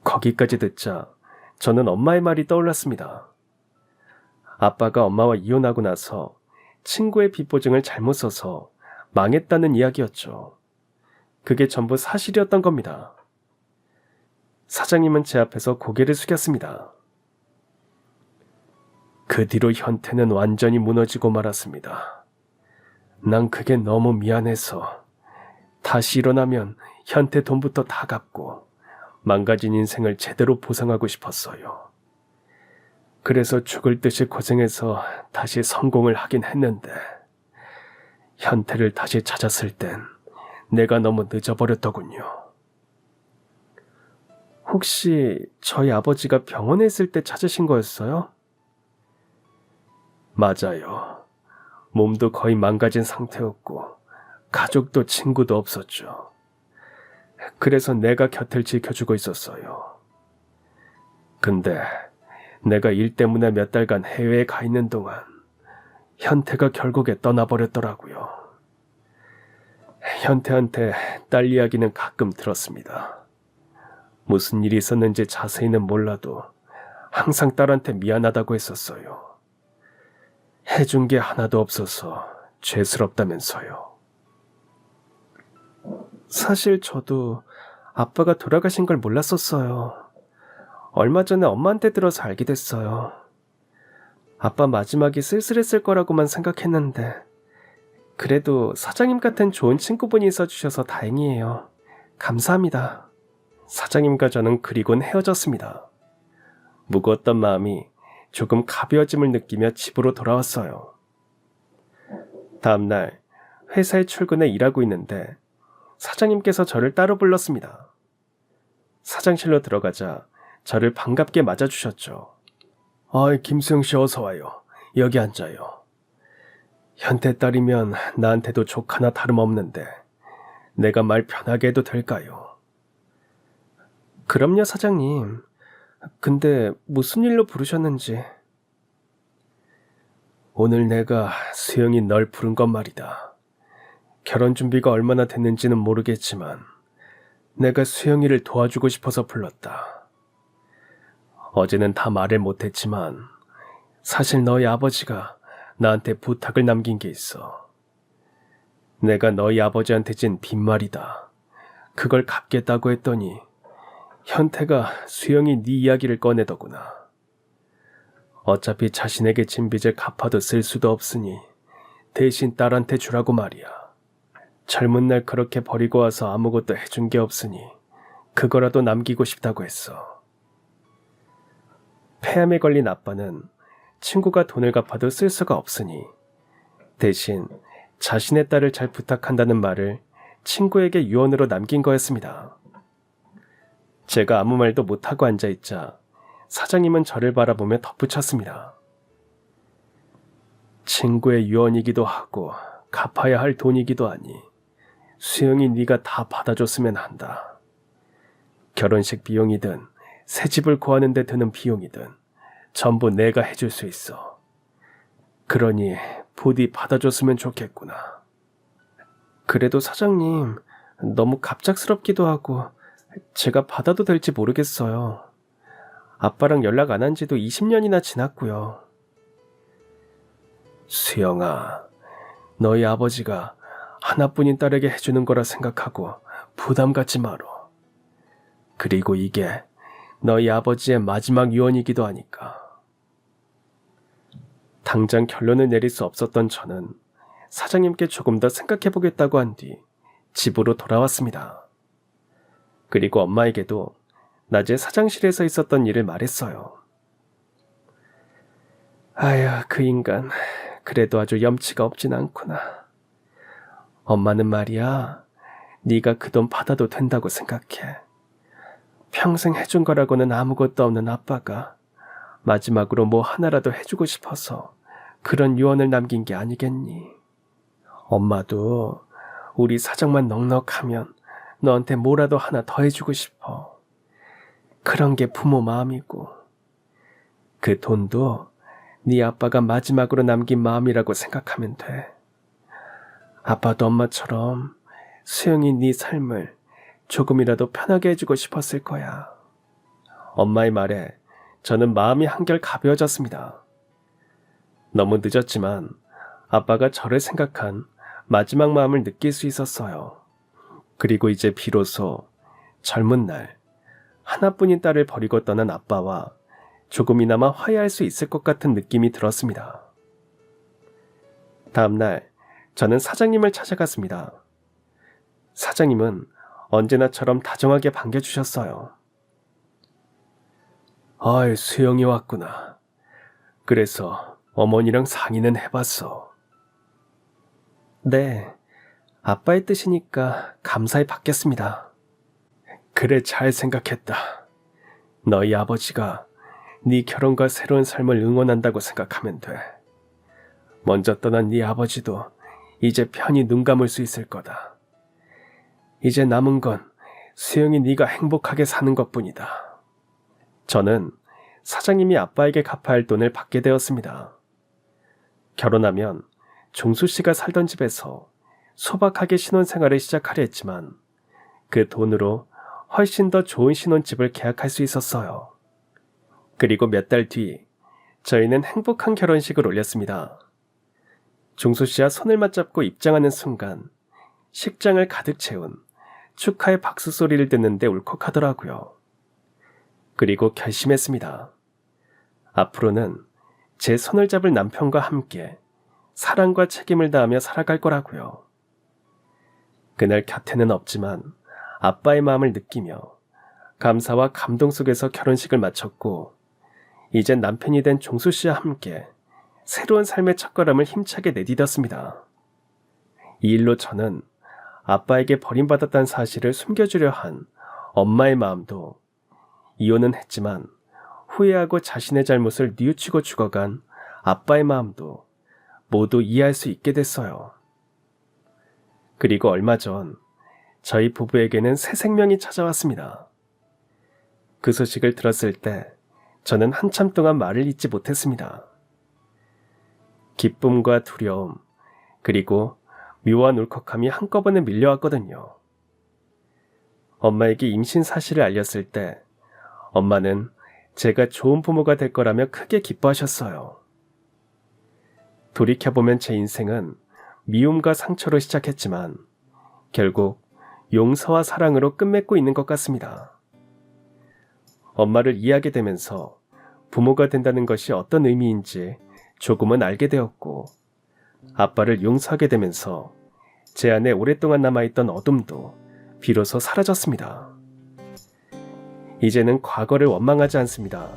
거기까지 듣자 저는 엄마의 말이 떠올랐습니다. 아빠가 엄마와 이혼하고 나서 친구의 빚보증을 잘못 써서 망했다는 이야기였죠. 그게 전부 사실이었던 겁니다. 사장님은 제 앞에서 고개를 숙였습니다. 그 뒤로 현태는 완전히 무너지고 말았습니다. 난 그게 너무 미안해서 다시 일어나면 현태 돈부터 다 갚고 망가진 인생을 제대로 보상하고 싶었어요. 그래서 죽을 듯이 고생해서 다시 성공을 하긴 했는데 현태를 다시 찾았을 땐 내가 너무 늦어버렸더군요. 혹시 저희 아버지가 병원에 있을 때 찾으신 거였어요? 맞아요. 몸도 거의 망가진 상태였고 가족도 친구도 없었죠. 그래서 내가 곁을 지켜주고 있었어요. 근데 내가 일 때문에 몇 달간 해외에 가 있는 동안 현태가 결국에 떠나버렸더라고요. 현태한테 딸 이야기는 가끔 들었습니다. 무슨 일이 있었는지 자세히는 몰라도 항상 딸한테 미안하다고 했었어요. 해준 게 하나도 없어서 죄스럽다면서요. 사실 저도 아빠가 돌아가신 걸 몰랐었어요. 얼마 전에 엄마한테 들어서 알게 됐어요. 아빠 마지막이 쓸쓸했을 거라고만 생각했는데 그래도 사장님 같은 좋은 친구분이 있어주셔서 다행이에요. 감사합니다. 사장님과 저는 그리곤 헤어졌습니다. 무거웠던 마음이 조금 가벼워짐을 느끼며 집으로 돌아왔어요. 다음날 회사에 출근해 일하고 있는데 사장님께서 저를 따로 불렀습니다. 사장실로 들어가자 저를 반갑게 맞아주셨죠. 김수영 씨 어서 와요. 여기 앉아요. 현태 딸이면 나한테도 족하나 다름없는데 내가 말 편하게 해도 될까요? 그럼요, 사장님. 근데 무슨 일로 부르셨는지. 오늘 내가 수영이 널 부른 건 말이다. 결혼 준비가 얼마나 됐는지는 모르겠지만 내가 수영이를 도와주고 싶어서 불렀다. 어제는 다 말을 못했지만 사실 너희 아버지가 나한테 부탁을 남긴 게 있어. 내가 너희 아버지한테 진 빈말이다. 그걸 갚겠다고 했더니 현태가 수영이 네 이야기를 꺼내더구나. 어차피 자신에게 진 빚을 갚아도 쓸 수도 없으니 대신 딸한테 주라고 말이야. 젊은 날 그렇게 버리고 와서 아무것도 해준 게 없으니 그거라도 남기고 싶다고 했어. 폐암에 걸린 아빠는 친구가 돈을 갚아도 쓸 수가 없으니 대신 자신의 딸을 잘 부탁한다는 말을 친구에게 유언으로 남긴 거였습니다. 제가 아무 말도 못하고 앉아있자 사장님은 저를 바라보며 덧붙였습니다. 친구의 유언이기도 하고 갚아야 할 돈이기도 하니 수영이 네가 다 받아줬으면 한다. 결혼식 비용이든 새집을 구하는 데 드는 비용이든 전부 내가 해줄 수 있어. 그러니 부디 받아줬으면 좋겠구나. 그래도 사장님, 너무 갑작스럽기도 하고 제가 받아도 될지 모르겠어요. 아빠랑 연락 안 한 지도 20년이나 지났고요. 수영아, 너희 아버지가 하나뿐인 딸에게 해주는 거라 생각하고 부담 갖지 마라. 그리고 이게 너희 아버지의 마지막 유언이기도 하니까. 당장 결론을 내릴 수 없었던 저는 사장님께 조금 더 생각해보겠다고 한 뒤 집으로 돌아왔습니다. 그리고 엄마에게도 낮에 사장실에서 있었던 일을 말했어요. 아야, 그 인간 그래도 아주 염치가 없진 않구나. 엄마는 말이야, 네가 그 돈 받아도 된다고 생각해. 평생 해준 거라고는 아무것도 없는 아빠가 마지막으로 뭐 하나라도 해주고 싶어서 그런 유언을 남긴 게 아니겠니? 엄마도 우리 사정만 넉넉하면 너한테 뭐라도 하나 더 해주고 싶어. 그런 게 부모 마음이고, 그 돈도 네 아빠가 마지막으로 남긴 마음이라고 생각하면 돼. 아빠도 엄마처럼 수영이 네 삶을 조금이라도 편하게 해주고 싶었을 거야. 엄마의 말에 저는 마음이 한결 가벼워졌습니다. 너무 늦었지만 아빠가 저를 생각한 마지막 마음을 느낄 수 있었어요. 그리고 이제 비로소 젊은 날 하나뿐인 딸을 버리고 떠난 아빠와 조금이나마 화해할 수 있을 것 같은 느낌이 들었습니다. 다음 날 저는 사장님을 찾아갔습니다. 사장님은 언제나처럼 다정하게 반겨주셨어요. 아이, 수영이 왔구나. 그래서 어머니랑 상의는 해봤어. 네, 아빠의 뜻이니까 감사히 받겠습니다. 그래, 잘 생각했다. 너희 아버지가 네 결혼과 새로운 삶을 응원한다고 생각하면 돼. 먼저 떠난 네 아버지도 이제 편히 눈 감을 수 있을 거다. 이제 남은 건 수영이 네가 행복하게 사는 것뿐이다. 저는 사장님이 아빠에게 갚아야 할 돈을 받게 되었습니다. 결혼하면 종수 씨가 살던 집에서 소박하게 신혼생활을 시작하려 했지만 그 돈으로 훨씬 더 좋은 신혼집을 계약할 수 있었어요. 그리고 몇 달 뒤 저희는 행복한 결혼식을 올렸습니다. 종수 씨와 손을 맞잡고 입장하는 순간 식장을 가득 채운 축하의 박수 소리를 듣는데 울컥하더라고요. 그리고 결심했습니다. 앞으로는 제 손을 잡을 남편과 함께 사랑과 책임을 다하며 살아갈 거라고요. 그날 곁에는 없지만 아빠의 마음을 느끼며 감사와 감동 속에서 결혼식을 마쳤고, 이제 남편이 된 종수 씨와 함께 새로운 삶의 첫걸음을 힘차게 내디뎠습니다. 이 일로 저는 아빠에게 버림받았다는 사실을 숨겨주려 한 엄마의 마음도, 이혼은 했지만 후회하고 자신의 잘못을 뉘우치고 죽어간 아빠의 마음도 모두 이해할 수 있게 됐어요. 그리고 얼마 전 저희 부부에게는 새 생명이 찾아왔습니다. 그 소식을 들었을 때 저는 한참 동안 말을 잇지 못했습니다. 기쁨과 두려움, 그리고 묘한 울컥함이 한꺼번에 밀려왔거든요. 엄마에게 임신 사실을 알렸을 때 엄마는 제가 좋은 부모가 될 거라며 크게 기뻐하셨어요. 돌이켜보면 제 인생은 미움과 상처로 시작했지만 결국 용서와 사랑으로 끝맺고 있는 것 같습니다. 엄마를 이해하게 되면서 부모가 된다는 것이 어떤 의미인지 조금은 알게 되었고, 아빠를 용서하게 되면서 제 안에 오랫동안 남아있던 어둠도 비로소 사라졌습니다. 이제는 과거를 원망하지 않습니다.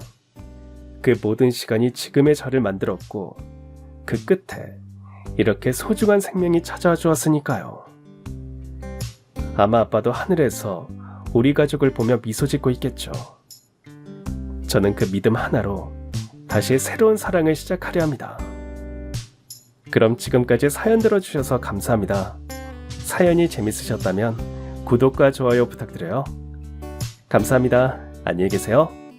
그 모든 시간이 지금의 저를 만들었고, 그 끝에 이렇게 소중한 생명이 찾아와 주었으니까요. 아마 아빠도 하늘에서 우리 가족을 보며 미소 짓고 있겠죠. 저는 그 믿음 하나로 다시 새로운 사랑을 시작하려 합니다. 그럼 지금까지 사연 들어주셔서 감사합니다. 사연이 재밌으셨다면 구독과 좋아요 부탁드려요. 감사합니다. 안녕히 계세요.